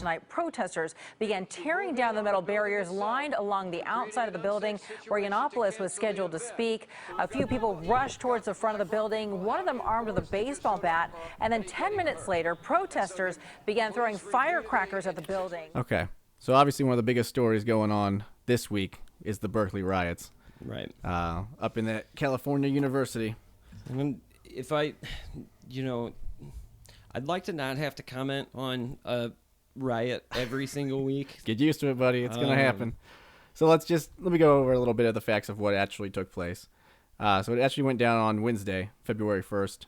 night, protesters began tearing down the metal barriers lined along the outside of the building where Yiannopolos was scheduled to speak. A few people rushed towards the front of the building, one of them armed with a baseball bat, and then 10 minutes later, protesters began throwing firecrackers at the building. Okay, so obviously one of the biggest stories going on this week is the Berkeley riots. Right. Up in that California university. If I'd like to not have to comment on a riot every single week. Get used to it, buddy. It's going to happen. So let me go over a little bit of the facts of what actually took place. So it actually went down on Wednesday, February 1st.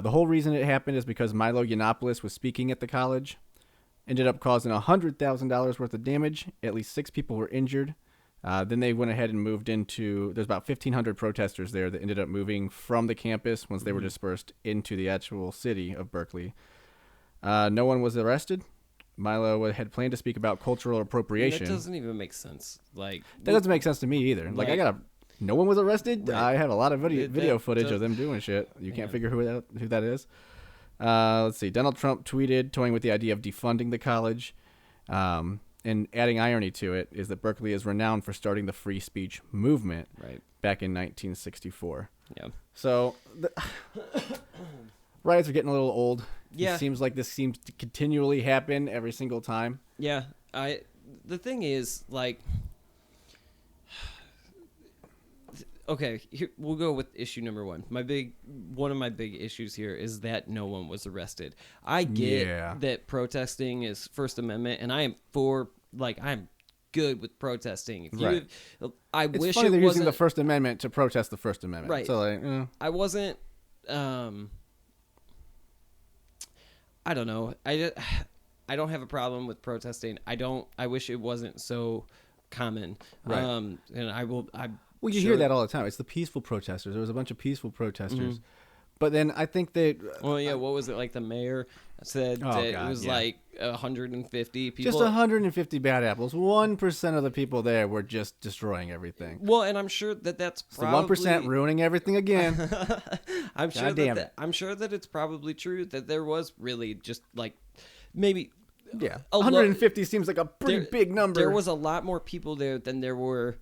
The whole reason it happened is because Milo Yiannopolos was speaking at the college. Ended up causing $100,000 worth of damage. At least 6 people were injured. Then they went ahead and moved into, there's about 1,500 protesters there that ended up moving from the campus once they were dispersed into the actual city of Berkeley. No one was arrested. Milo had planned to speak about cultural appropriation. That doesn't even make sense. That doesn't make sense to me either. No one was arrested? Right. I have a lot of video footage of them doing shit. You can't figure who that is. Let's see. Donald Trump tweeted, toying with the idea of defunding the college. And adding irony to it is that Berkeley is renowned for starting the free speech movement back in 1964. Yeah. So riots are getting a little old. Yeah. It seems like this seems to continually happen every single time. Yeah. The thing is, okay, here, we'll go with issue number one. One of my big issues here is that no one was arrested. I get that protesting is First Amendment, and I am I'm good with protesting. I wish funny they're using the First Amendment to protest the First Amendment. Right. So I wasn't. I don't know. I don't have a problem with protesting. I wish it wasn't so common. Right. And I will. Well, you hear that all the time. It's the peaceful protesters. There was a bunch of peaceful protesters. Mm-hmm. But then I think that... Well, yeah, what was it? The mayor said it was 150 people. Just 150 bad apples. 1% of the people there were just destroying everything. Well, and I'm sure that's probably... It's the 1% ruining everything again. I'm sure that it's probably true that there was really just maybe... Yeah, 150 seems like a pretty big number. There was a lot more people there than there were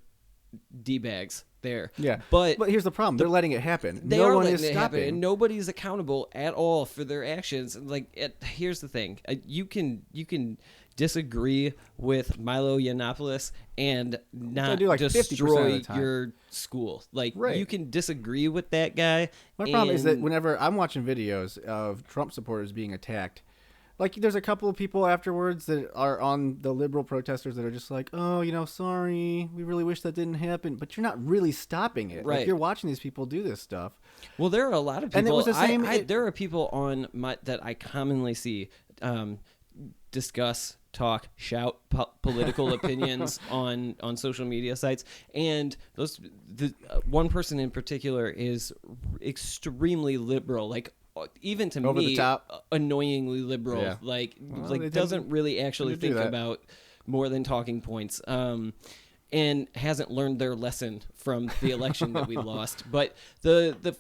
D-bags there. Yeah, but here's the problem: they're letting it happen. No one is stopping, and nobody's accountable at all for their actions. Here's the thing: you can disagree with Milo Yiannopolos and not destroy your school. You can disagree with that guy. My problem is that whenever I'm watching videos of Trump supporters being attacked, there's a couple of people afterwards that are on the liberal protesters that are just sorry, we really wish that didn't happen. But you're not really stopping it. Right. You're watching these people do this stuff. Well, there are a lot of people. And it was the same. There are people that I commonly see discuss, talk, shout political opinions on social media sites. And one person in particular is extremely liberal, even to over me, the top. Annoyingly liberal. Yeah. Doesn't really actually think about more than talking points. And hasn't learned their lesson from the election that we lost. But the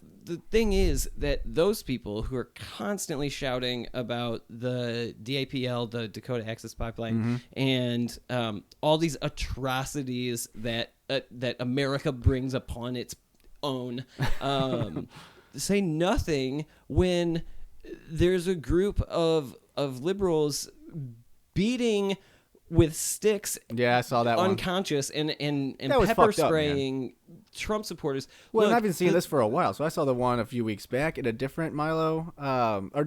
thing is that those people who are constantly shouting about the DAPL, the Dakota Access Pipeline, and all these atrocities that America brings upon its own. Say nothing when there's a group of liberals beating with sticks. Yeah, I saw that unconscious and pepper spraying Trump supporters. Well, I've been seeing this for a while. So I saw the one a few weeks back at a different Milo.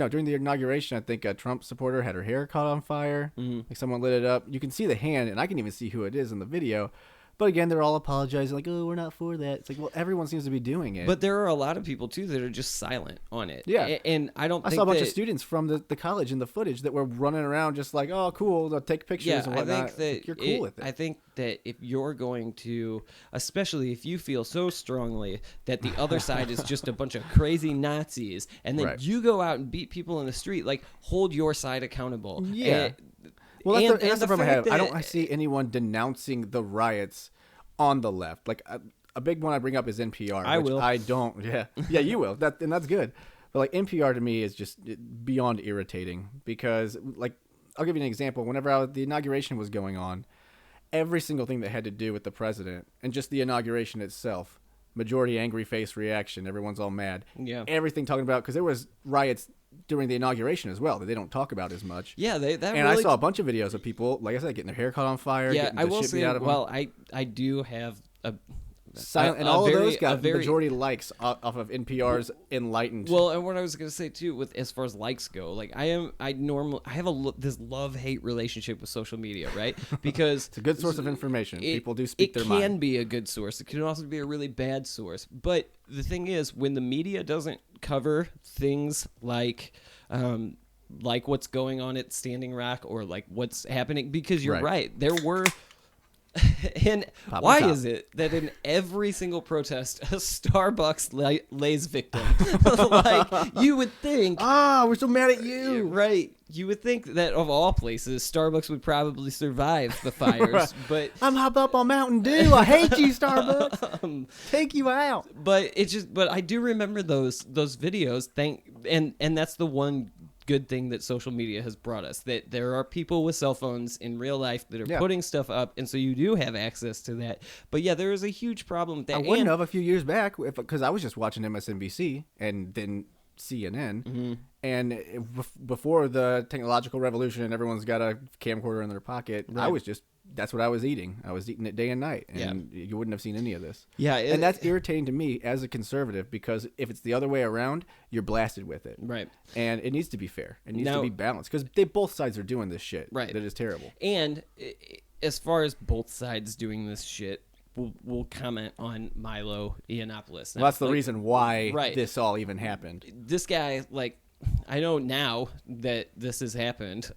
During the inauguration, I think a Trump supporter had her hair caught on fire. Mm-hmm. Someone lit it up. You can see the hand, and I can even see who it is in the video. But again, they're all apologizing, oh, we're not for that. It's well, everyone seems to be doing it. But there are a lot of people, too, that are just silent on it. Yeah. And I saw a bunch of students from the college in the footage that were running around just oh, cool, they'll take pictures and whatnot. I think that you're cool with it. I think that if you're going to, especially if you feel so strongly that the other side is just a bunch of crazy Nazis, and then you go out and beat people in the street, hold your side accountable. Yeah. Well, that's the problem I have. I don't see anyone denouncing the riots on the left. A big one I bring up is NPR. I will. I don't. Yeah, you will. And that's good. But NPR to me is just beyond irritating because I'll give you an example. Whenever the inauguration was going on, every single thing that had to do with the president and just the inauguration itself, majority angry face reaction, everyone's all mad. Yeah. Everything talking about, because there was riots during the inauguration as well that they don't talk about as much. Yeah, I saw a bunch of videos of people, like I said, getting their hair caught on fire. Yeah, getting I the will shit beat say, out of them. well, I do have And all of those got very majority likes off of NPR's Enlightened. Well, and what I was gonna say too, with as far as likes go, like I have this love-hate relationship with social media, right? Because it's a good source of information. People do speak their mind. It can be a good source. It can also be a really bad source. But the thing is, when the media doesn't cover things like what's going on at Standing Rock or like what's happening, because you're right, there were. And why is it that in every single protest a Starbucks lays victim? Like, you would think, we're so mad at you, right? You would think that of all places, Starbucks would probably survive the fires. But I'm hopped up on Mountain Dew. I hate you, Starbucks. Take you out. But I do remember those videos. And that's the one good thing that social media has brought us, that there are people with cell phones in real life that are putting stuff up, and so you do have access to that. But yeah, there is a huge problem with that. I wouldn't have a few years back because I was just watching MSNBC and then CNN, and before the technological revolution and everyone's got a camcorder in their pocket, that's what I was eating. I was eating it day and night, and you wouldn't have seen any of this. Yeah, and that's irritating to me as a conservative, because if it's the other way around, you're blasted with it. Right. And it needs to be fair. It needs to be balanced, because both sides are doing this shit. Right. That is terrible. And as far as both sides doing this shit, we'll comment on Milo Yiannopolos. Well, that's the reason why this all even happened. This guy, like, I know now that this has happened.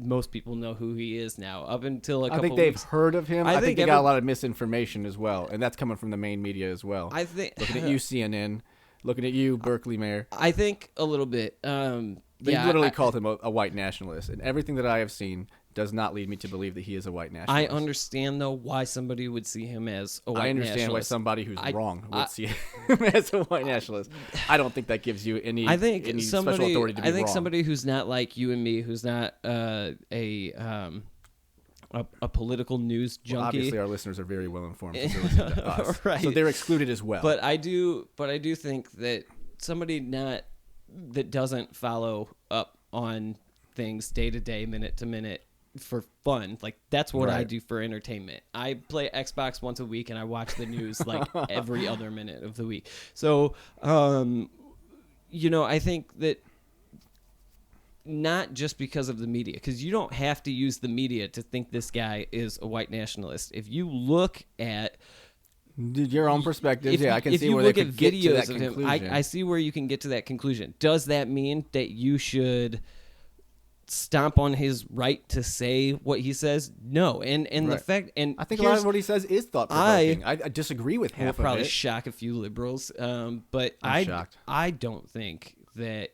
Most people know who he is now. Up until a couple I think they've heard of him. I think they got a lot of misinformation as well, and that's coming from the main media as well. I think looking at you, CNN, looking at you, Berkeley mayor. I think a little bit. They literally called him a white nationalist, and everything that I have seen does not lead me to believe that he is a white nationalist. I understand, though, why somebody would see him as a white nationalist. I understand why somebody who's wrong would see him as a white nationalist. I don't think that gives you any special authority to be wrong. I think somebody who's not like you and me, who's not a political news junkie. Well, obviously, our listeners are very well informed, since they're listening to us, right. So they're excluded as well. But I do think that somebody that doesn't follow up on things day to day, minute to minute, for fun, like that's what I do for entertainment. I play Xbox once a week and I watch the news like every other minute of the week. So I think that not just because of the media, because you don't have to use the media to think this guy is a white nationalist. If you look at your own perspectives, I can see where they could get to that conclusion. I see where you can get to that conclusion. Does that mean that you should stomp on his right to say what he says? No. And the fact, and I think a lot of what he says is thought provoking. I disagree with half of it. Will probably shock a few liberals, but I'm shocked. I don't think that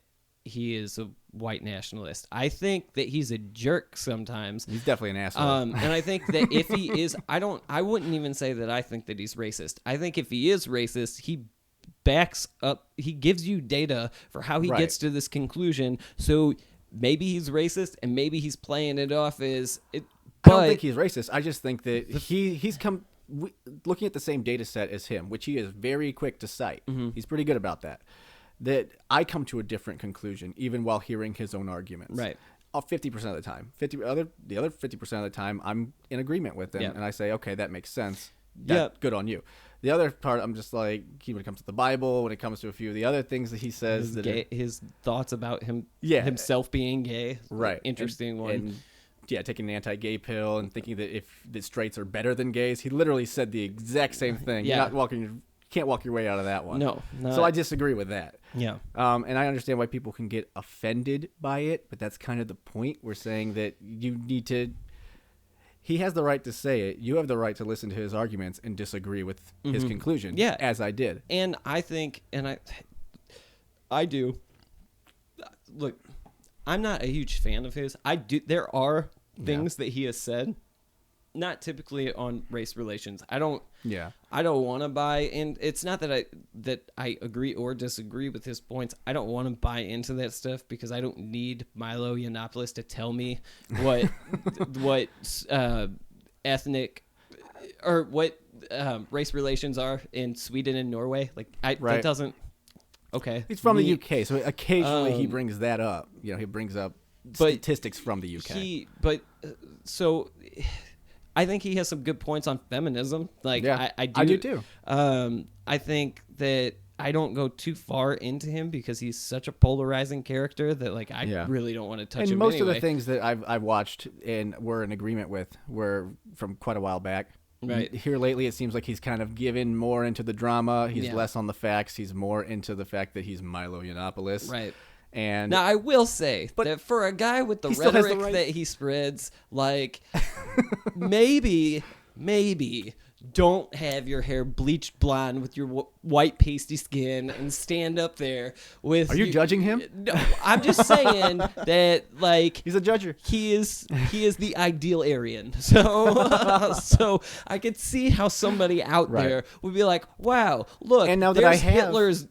he is a white nationalist. I think that he's a jerk sometimes. He's definitely an asshole. And I think that if he is, I wouldn't even say that I think that he's racist. I think if he is racist, he backs up, he gives you data for how he gets to this conclusion. So maybe he's racist, and maybe he's playing it off as it. I don't think he's racist. I just think that he's come looking at the same data set as him, which he is very quick to cite. Mm-hmm. He's pretty good about that. That I come to a different conclusion, even while hearing his own arguments. Right. 50% of the time. The other 50% of the time, I'm in agreement with him, and I say, okay, that makes sense. Good on you. The other part, I'm just like, when it comes to the Bible, when it comes to a few of the other things that he says, his thoughts about himself being gay, right? Interesting one. And taking an anti-gay pill and thinking that if the straights are better than gays, he literally said the exact same thing. Yeah. Can't walk your way out of that one. No. So I disagree with that. Yeah. And I understand why people can get offended by it, but that's kind of the point. We're saying that you need to. He has the right to say it. You have the right to listen to his arguments and disagree with his conclusion. Yeah. As I did. And I think, I do. Look, I'm not a huge fan of his. I do. There are things that he has said not typically on race relations. I don't Yeah. want to buy in. It's not that I agree or disagree with his points. I don't want to buy into that stuff because I don't need Milo Yiannopolos to tell me what ethnic or what race relations are in Sweden and Norway. Like that doesn't. Okay. He's from the UK, so occasionally he brings that up. You know, he brings up statistics from the UK. So I think he has some good points on feminism. Like I do too. I think that I don't go too far into him because he's such a polarizing character that like I really don't want to touch him. And most anyway. of the things that I've watched and were in agreement with were from quite a while back. Right. Here lately, it seems like he's kind of given more into the drama. He's less on the facts. He's more into the fact that he's Milo Yiannopolos. Right. And now I will say that for a guy with the rhetoric that he spreads, like maybe don't have your hair bleached blonde with your white pasty skin and stand up there with. Are you judging him? No, I'm just saying that like he's a judger. He is the ideal Aryan. So so I could see how somebody out there would be like, wow, look, and now that there's I have Hitler's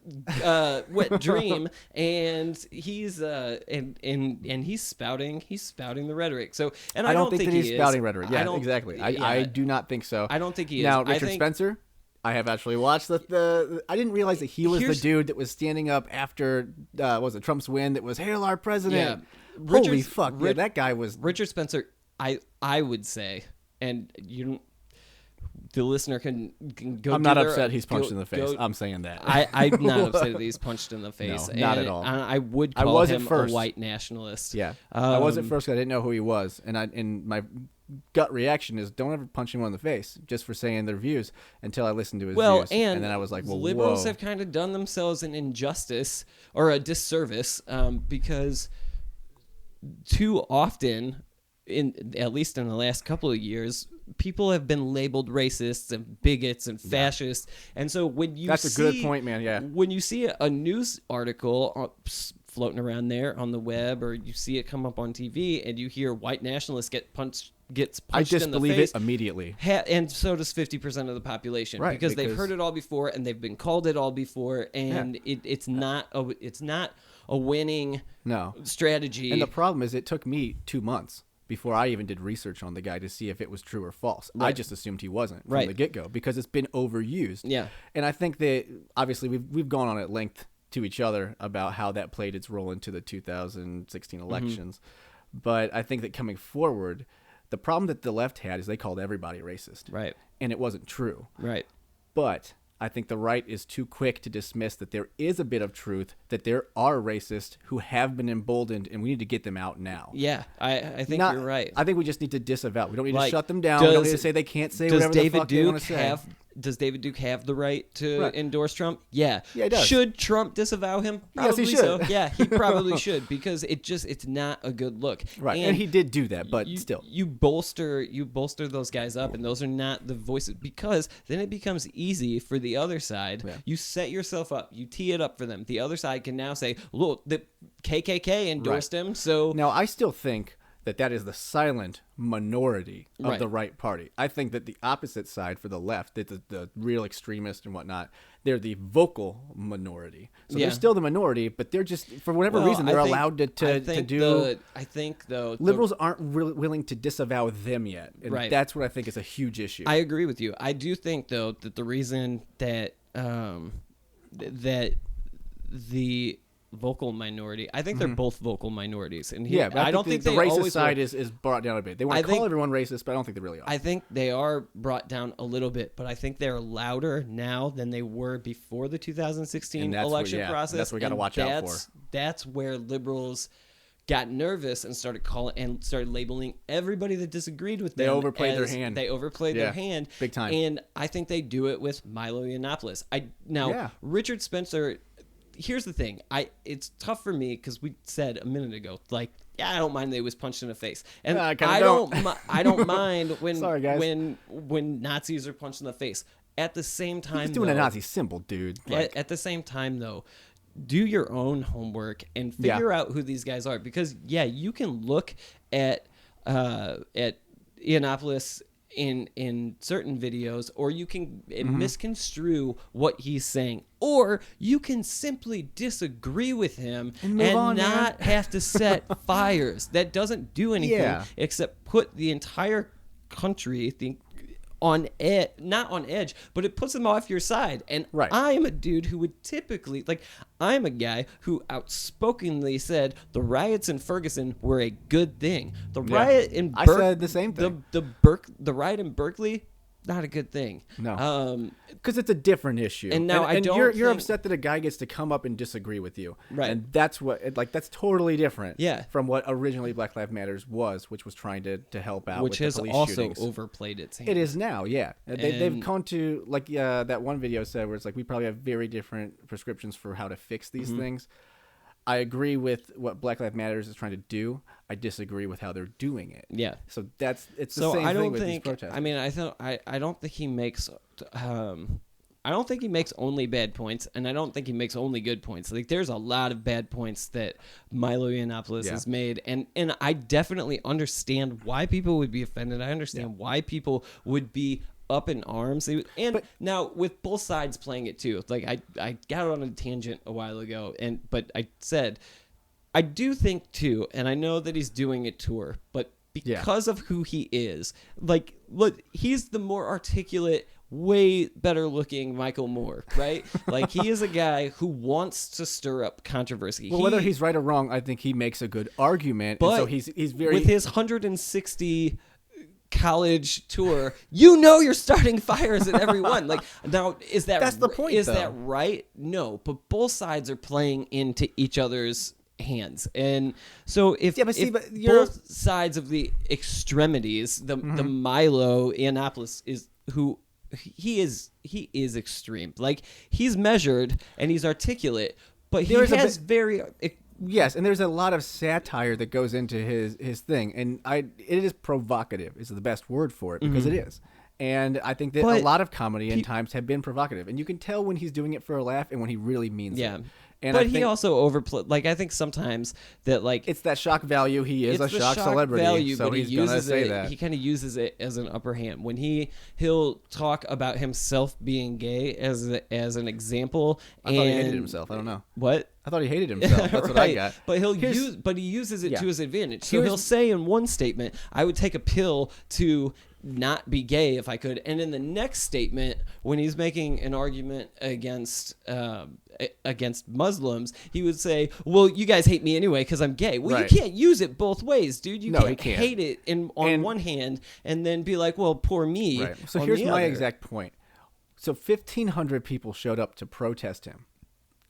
wet dream, and he's and he's spouting the rhetoric. So and I don't think that he's he spouting is. rhetoric. Yeah, exactly. I do not think so. I don't think he is. Now Richard Spencer. I have actually watched the. I didn't realize that he was the dude that was standing up after was it Trump's win? That was "Hail our president." Yeah, holy fuck! Yeah, that guy was Richard Spencer. I would say, and the listener can go. I'm not upset he's punched in the face. I'm saying that. I'm not upset that he's punched in the face. No, not at all. I would call him a white nationalist. Yeah, I was at first because I didn't know who he was, and my gut reaction is don't ever punch anyone in the face just for saying their views until I listened to his views. And then I was like, well, liberals have kind of done themselves an injustice or a disservice because too often, at least in the last couple of years, people have been labeled racists and bigots and fascists. And so when you That's a good point, man. Yeah. When you see a news article floating around there on the web, or you see it come up on TV and you hear white nationalists gets punched I just in the believe face, it immediately. And so does 50% of the population, because they've heard it all before and they've been called it all before, and it's not a winning strategy. And the problem is it took me 2 months before I even did research on the guy to see if it was true or false. I just assumed he wasn't from the get-go because it's been overused. Yeah. And I think that obviously we've gone on at length to each other about how that played its role into the 2016 elections. But I think that coming forward, the problem that the left had is they called everybody racist. Right. And it wasn't true. Right. But I think the right is too quick to dismiss that there is a bit of truth, that there are racists who have been emboldened, and we need to get them out now. Yeah, I think you're right. I think we just need to disavow. We don't need to shut them down. We don't need to say they can't say whatever the fuck they want to say. Does David Duke have the right to endorse Trump? Yeah. Yeah, he does. Should Trump disavow him? Probably yes, he should. So. Yeah, he probably should, because it's not a good look. Right. And he did do that, but still. You bolster those guys up, and those are not the voices, because then it becomes easy for the other side. Yeah. You set yourself up. You tee it up for them. The other side can now say, look, the KKK endorsed him, so... Now, I still think that is the silent minority of the right party. I think that the opposite side for the left, that the real extremists and whatnot, they're the vocal minority. So they're still the minority, but they're just, for whatever reason, they're allowed to do... I think, though... Liberals aren't really willing to disavow them yet. And that's what I think is a huge issue. I agree with you. I do think, though, that the reason that that the vocal minority, I think they're both vocal minorities, and but I don't think the racist side is brought down a bit. They want to call everyone racist, but I don't think they really are. I think they are brought down a little bit, but I think they're louder now than they were before the 2016 election process. That's what we got to watch out for. That's where liberals got nervous and started labeling everybody that disagreed with them. They overplayed their hand. They overplayed their hand big time, and I think they do it with Milo Yiannopolos. Richard Spencer. Here's the thing. It's tough for me because we said a minute ago, like, I don't mind that he was punched in the face, and I don't mind when Sorry, guys. when Nazis are punched in the face. At the same time, he's doing a Nazi symbol, dude. At the same time, though, do your own homework and figure out who these guys are, because you can look at Yiannopolos in certain videos, or you can misconstrue what he's saying, or you can simply disagree with him and not have to set fires. That doesn't do anything except put the entire country on edge, not on edge, but it puts them off your side. And I'm a dude who would typically, like, I'm a guy who outspokenly said the riots in Ferguson were a good thing. The riot in I said the same thing. The riot in Berkeley, not a good thing. No, because it's a different issue. And now you're upset that a guy gets to come up and disagree with you, right? And that's that's totally different, yeah, from what originally Black Lives Matters was, which was trying to help out, which with has the police also shootings. overplayed its hand. It is now, yeah. They've come to that one video said where it's like we probably have very different prescriptions for how to fix these things. I agree with what Black Lives Matters is trying to do. I disagree with how they're doing it. Yeah. So it's the same thing with these protests. I mean, I don't think he makes. I don't think he makes only bad points, and I don't think he makes only good points. Like, there's a lot of bad points that Milo Yiannopolos has made, and I definitely understand why people would be offended. I understand why people would be up in arms. And now with both sides playing it too, like I got on a tangent a while ago, but I said I do think too, and I know that he's doing a tour, but because of who he is, like, look, he's the more articulate, way better looking Michael Moore, right? Like, he is a guy who wants to stir up controversy. Well, whether he's right or wrong, I think he makes a good argument. But and so he's very, with his 160 college tour, you're starting fires at every one. Like, now, that's the point? Is that right? No, but both sides are playing into each other's hands, and so if both sides of the extremities, the Milo Yiannopolos is who he is extreme. Like, he's measured and he's articulate, but he has very. Yes, and there's a lot of satire that goes into his thing, and it is provocative is the best word for it, because it is. And I think that a lot of comedy in times have been provocative, and you can tell when he's doing it for a laugh and when he really means it. And but he also overplayed. Like, I think sometimes that, like, it's that shock value. He is a shock celebrity, value, so but he's gonna say that. He kind of uses it as an upper hand when he'll talk about himself being gay as an example. I thought he hated himself. I don't know what. I thought he hated himself. That's what I got. But he uses it to his advantage. So he'll say in one statement, "I would take a pill to not be gay if I could," and in the next statement, when he's making an argument against Muslims, he would say, "Well, you guys hate me anyway because I'm gay." Well, you can't use it both ways, dude. You can't hate it on one hand and then be like, "Well, poor me." Right. So here's my exact point. So 1,500 people showed up to protest him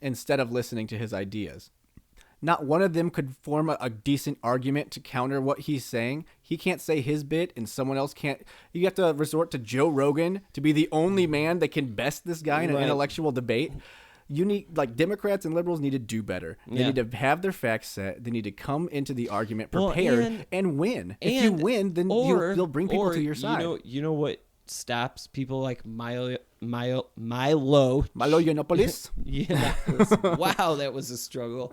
instead of listening to his ideas. Not one of them could form a decent argument to counter what he's saying. He can't say his bit, and someone else can't. You have to resort to Joe Rogan to be the only man that can best this guy in an intellectual debate. You need, like, Democrats and liberals need to do better. They need to have their facts set. They need to come into the argument prepared and win. If you win, then you'll bring people to your side. You know what stops people like Milo Yiannopolos? Yiannopolos. Wow, that was a struggle.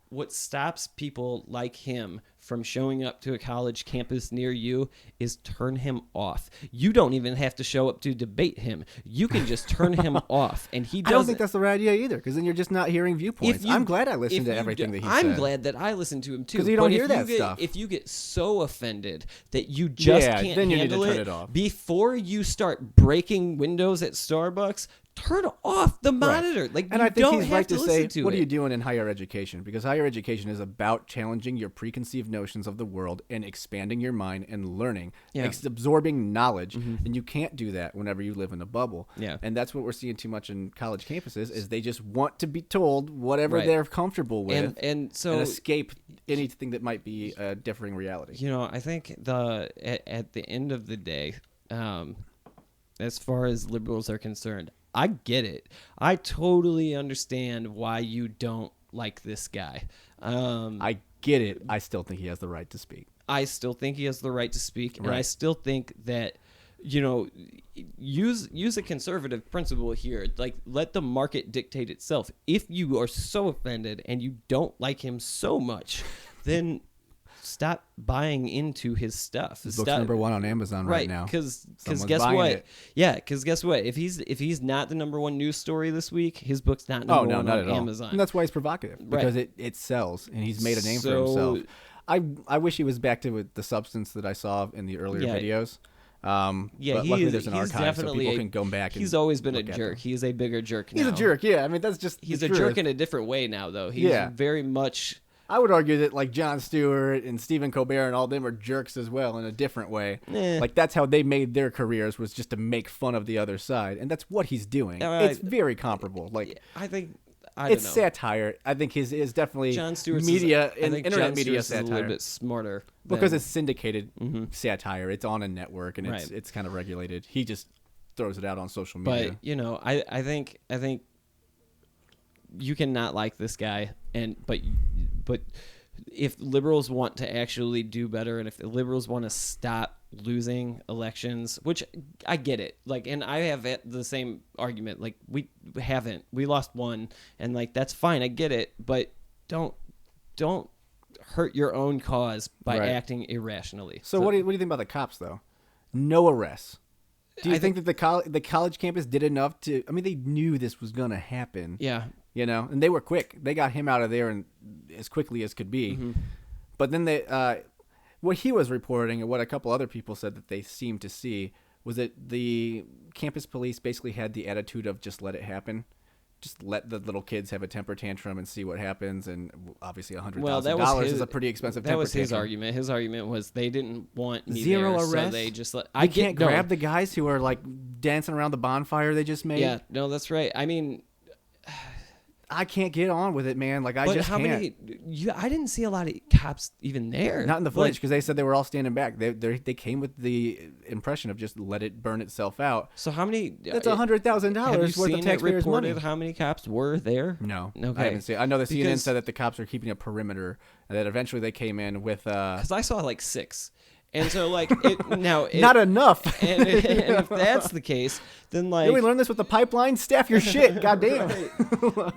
What stops people like him from showing up to a college campus near you is turn him off. You don't even have to show up to debate him. You can just turn him off, and he doesn't. I don't think that's the right idea either, because then you're just not hearing viewpoints. I'm glad I listened to everything that he said. I'm glad that I listened to him too. Because you don't hear that stuff. If you get so offended that you just can't then you handle need to turn it off. Before you start breaking windows at Starbucks, turn off the monitor. Like, and you I think don't he's have right to say, to what it. are you doing in higher education? Because higher education is about challenging your preconceived notions of the world and expanding your mind and learning, absorbing knowledge. And you can't do that whenever you live in a bubble. And that's what we're seeing too much in college campuses, is they just want to be told whatever they're comfortable with and escape anything that might be a differing reality. You know, I think at the end of the day, as far as liberals are concerned, I get it. I totally understand why you don't like this guy. I get it. I still think he has the right to speak. I still think he has the right to speak, and I still think that, you know, use a conservative principle here. Like, let the market dictate itself. If you are so offended and you don't like him so much, then stop buying into his stuff. His book's #1 on Amazon right now. Because Someone's guess buying what? it. Yeah, because guess what? If he's not the #1 news story this week, his book's not Oh, number no, one not on at all. Amazon. And that's why he's provocative, because it sells, and he's made a name for himself. I wish he was back to the substance that I saw in the earlier videos. But luckily there's an archive, so people can go back. He's always been a jerk. He's a bigger jerk now. He's a jerk, yeah. I mean, that's just he's the a truth. jerk in a different way now, though. He's very much. I would argue that like Jon Stewart and Stephen Colbert and all them are jerks as well in a different way. Like that's how they made their careers, was just to make fun of the other side, and that's what he's doing. It's very comparable. Like I think. It's satire. I think his is definitely Jon Stewart's media and internet media satire. Is a little bit smarter because it's syndicated satire. It's on a network and it's kind of regulated. He just throws it out on social media. But I think you cannot like this guy, but if liberals want to actually do better, and if the liberals want to stop losing elections, which I get it, like, and I have the same argument, like we lost one, and like that's fine, I get it, but don't hurt your own cause by acting irrationally. So what do you think about the cops though? No arrests. Do you think that the college campus did enough to? I mean, they knew this was gonna happen. Yeah. And they were quick. They got him out of there and as quickly as could be. But then what he was reporting and what a couple other people said that they seemed to see was that the campus police basically had the attitude of just let it happen. Just let the little kids have a temper tantrum and see what happens. And obviously $100,000 is a pretty expensive temper tantrum. That was his argument. His argument was they didn't want me zero there, arrests. So they just let. I can't grab the guys who are like dancing around the bonfire they just made. Yeah, no, that's right. I mean, I can't get on with it, man. Like I just can't. I didn't see a lot of cops even there. Not in the footage, because they said they were all standing back. They came with the impression of just let it burn itself out. So how many? That's $100,000 worth of taxpayers' money. How many cops were there? No, okay. I haven't seen. I know the CNN said that the cops were keeping a perimeter, and that eventually they came in with. Because I saw like 6. And so, like, not enough. And if that's the case, then like, did we learn this with the pipeline? Staff your shit, goddamn.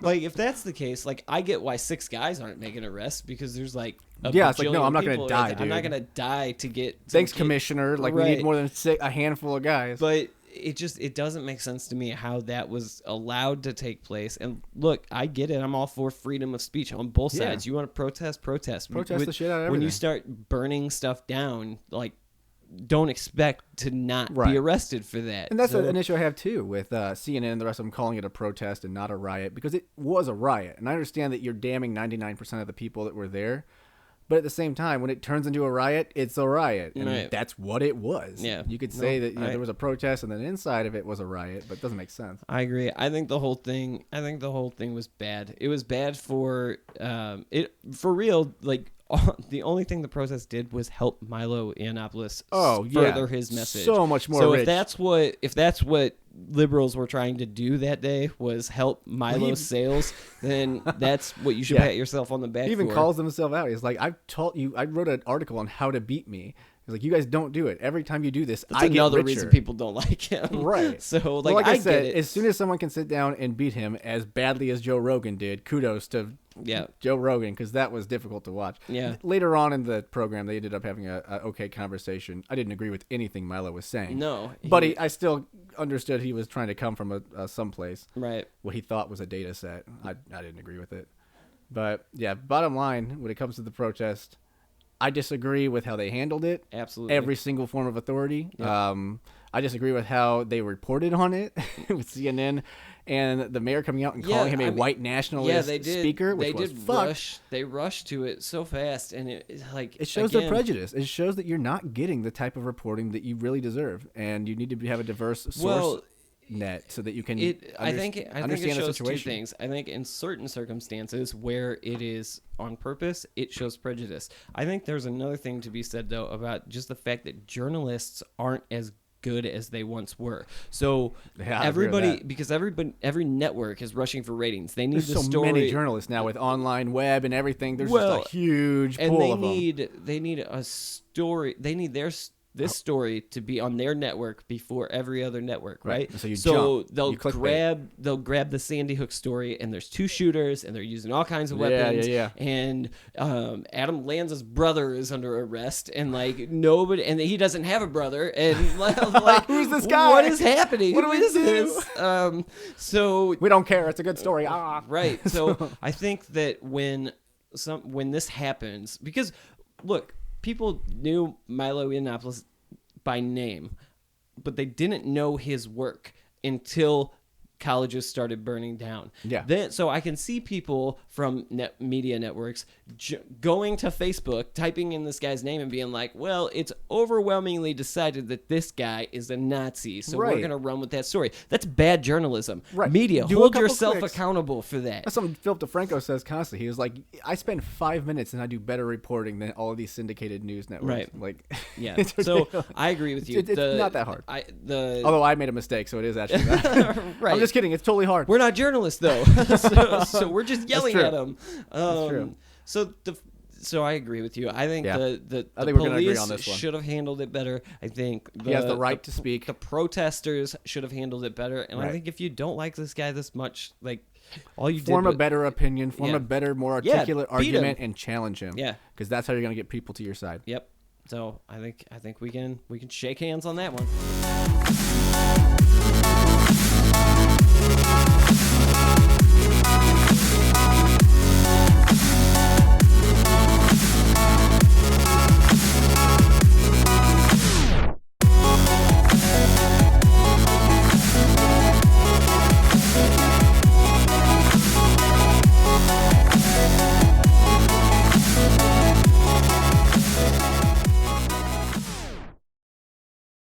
Like, if that's the case, like, I get why 6 guys aren't making arrests, because there's like it's like, no, I'm not gonna die, dude. I'm not gonna die to get. Thanks, Commissioner. Like, we need more than a handful of guys. But it doesn't make sense to me how that was allowed to take place. And look, I get it. I'm all for freedom of speech on both sides. You want to protest the shit out of everything. When you start burning stuff down, like, don't expect to not be arrested for that. And that's an issue I have too with CNN and the rest of them calling it a protest and not a riot, because it was a riot. And I understand that you're damning 99% of the people that were there. But at the same time, when it turns into a riot, it's a riot. And that's what it was. Yeah. You could say that there was a protest and then inside of it was a riot, but it doesn't make sense. I agree. I think the whole thing was bad. It was bad for real. Like, the only thing the protest did was help Milo Yiannopolos further his message. So much more rich. If that's what liberals were trying to do that day, was help Milo's sales, then that's what you should pat yourself on the back for. He even calls himself out. He's like, I wrote an article on how to beat me. He's like, you guys don't do it. Every time you do this, that's I get another richer. reason people don't like him. Right. So, like I said, get it. As soon as someone can sit down and beat him as badly as Joe Rogan did, kudos to Joe Rogan, because that was difficult to watch. Yeah. Later on in the program, they ended up having a okay conversation. I didn't agree with anything Milo was saying. No. But I still understood he was trying to come from someplace. Right. What he thought was a data set. I didn't agree with it. But, yeah, bottom line, when it comes to the protest, I disagree with how they handled it. Absolutely. Every single form of authority. Yep. I disagree with how they reported on it with CNN and the mayor coming out and calling him a white nationalist speaker, which was fucked. They rushed to it so fast, and it shows their prejudice. It shows that you're not getting the type of reporting that you really deserve, and you need to have a diverse source net so that you can I think it shows two things. I think in certain circumstances where it is on purpose, it shows prejudice. I think there's another thing to be said, though, about just the fact that journalists aren't as good as they once were. So every network is rushing for ratings. They need There's so many journalists now with online web and everything. There's just a huge pool of them. They need a story. They need their this story to be on their network before every other network, right? So you jump. they'll You clickbait. grab the Sandy Hook story, and there's 2 shooters, and they're using all kinds of weapons. Yeah. And Adam Lanza's brother is under arrest, and like nobody, and he doesn't have a brother, and like Who's this guy? What is happening? What do Who we is do? this? So We don't care. It's a good story. right. So I think that when this happens, because look, people knew Milo Yiannopolos by name, but they didn't know his work until colleges started burning down. Yeah. So I can see people from media networks going to Facebook, typing in this guy's name and being like, well, it's overwhelmingly decided that this guy is a Nazi, so we're Right. going to run with that story. That's bad journalism. Right. Media, Do a hold couple yourself clicks. accountable for that. That's something Philip DeFranco says constantly. He was like, I spend 5 minutes and I do better reporting than all of these syndicated news networks. Right. Like, Yeah. it's So ridiculous. I agree with you. It's not that hard. Although Although I made a mistake, so it is actually that. right. I'm just kidding. It's totally hard. We're not journalists though, so we're just yelling true. at them. true. So I agree with you. I think Yeah. the I think we're gonna agree police on this one. should have handled it better. I think He has the right to speak. The protesters should have handled it better. And I Right. think if you don't like this guy this much, like all you Form did a was, better opinion, form Yeah. a better, more Yeah, articulate beat him. argument, and challenge him. Yeah. Because that's how you're going to get people to your side. Yep. So I think we can shake hands on that one.